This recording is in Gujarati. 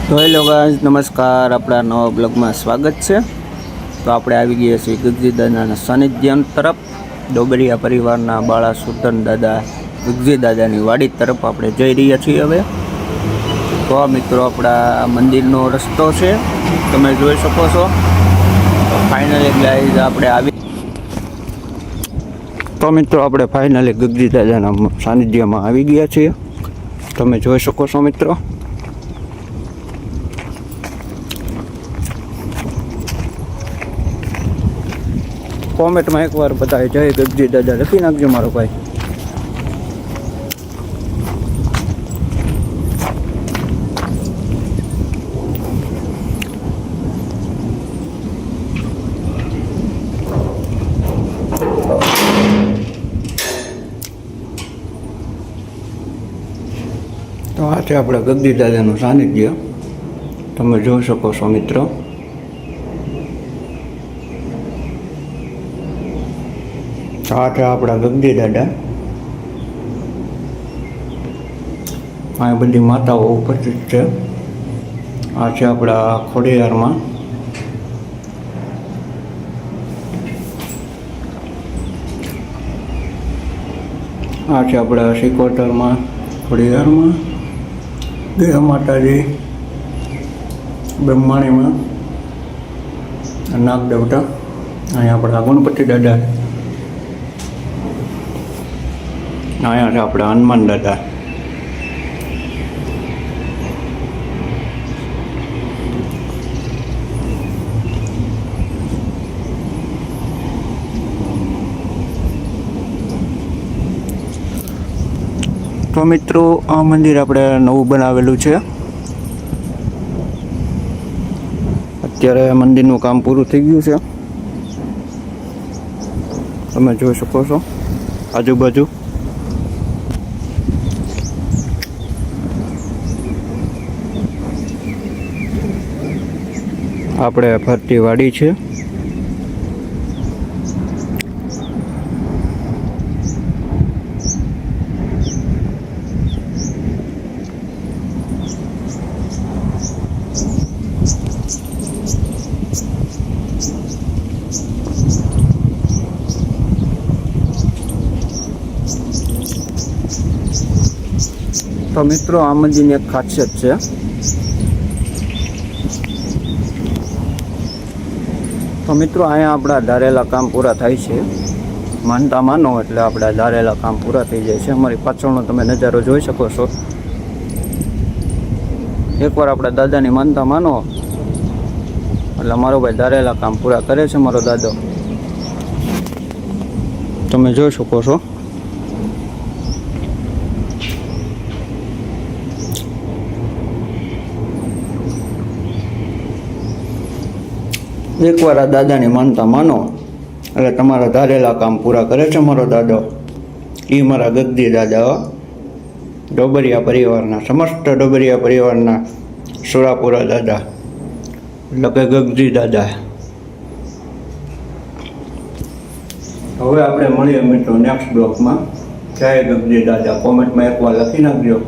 તો હેલો ગાઈઝ, નમસ્કાર. આપણા નવા બ્લોગમાં સ્વાગત છે. તો આપણે આવી ગયા છીએ ગગજી દાદાના સાનિધ્ય તરફ. ડોબરિયા પરિવારના બાળા સુરતન દાદા ગગજી દાદાની વાડી તરફ આપણે જઈ રહ્યા છીએ હવે. તો આ મિત્રો આપણા મંદિરનો રસ્તો છે, તમે જોઈ શકો છો. તો ફાઇનલી ગાઈઝ આપણે આવી તો મિત્રો આપણે ફાઇનલી ગગજી દાદાના સાનિધ્યમાં આવી ગયા છીએ, તમે જોઈ શકો છો મિત્રો. કોમેન્ટમાં એકવાર બધાએ જય ગગજી દાદા લખી નાખજો મારો ભાઈ. તો આ છે આપણા ગગજી દાદાનું સાનિધ્ય, તમે જોઈ શકો છો મિત્રો. આ છે આપણા ગગજી દાદા. આ બધી માતાઓ ઉપસ્થિત છે. આ છે આપણા ખોડિયારમાં. આ છે આપણા સિકોતરમાં, ખોડિયારમાં, ગયા માતાજી, બ્રહ્માણીમાં, નાગ દેવતા. અહીંયા આપણા ગણપતિ દાદા. અહીંયા છે આપણા હનુમાન દાદા. તો મિત્રો આ મંદિર આપણે નવું બનાવેલું છે. અત્યારે મંદિરનું કામ પૂરું થઈ ગયું છે, તમે જોઈ શકો છો આજુબાજુ. આપણે ફરતી વાડી છે. તો મિત્રો આ મંદિરની એક ખાસિયત છે. તો મિત્રો અહીંયા આપણા ધારેલા કામ પૂરા થાય છે. માનતા માનો એટલે આપણા ધારેલા કામ પૂરા થઈ જાય છે. અમારી પાછળનો તમે નજારો જોઈ શકો છો. એકવાર આપણા દાદાની માનતા માનો એટલે મારો ભાઈ ધારેલા કામ પૂરા કરે છે. મારો દાદો તમે જોઈ શકો છો. એકવાર આ દાદાની માનતા માનો એટલે તમારા ધારેલા કામ પૂરા કરે છે મારો દાદો. એ મારા ગગજી દાદા, ડોબરિયા પરિવારના, સમસ્ત ડોબરિયા પરિવારના સુરાપુરા દાદા, એટલે કે ગગજી દાદા. હવે આપણે મળીએ મિત્રો નેક્સ્ટ બ્લોકમાં. જય ગગજી દાદા. કોમેન્ટમાં એકવાર લખી નાખજો.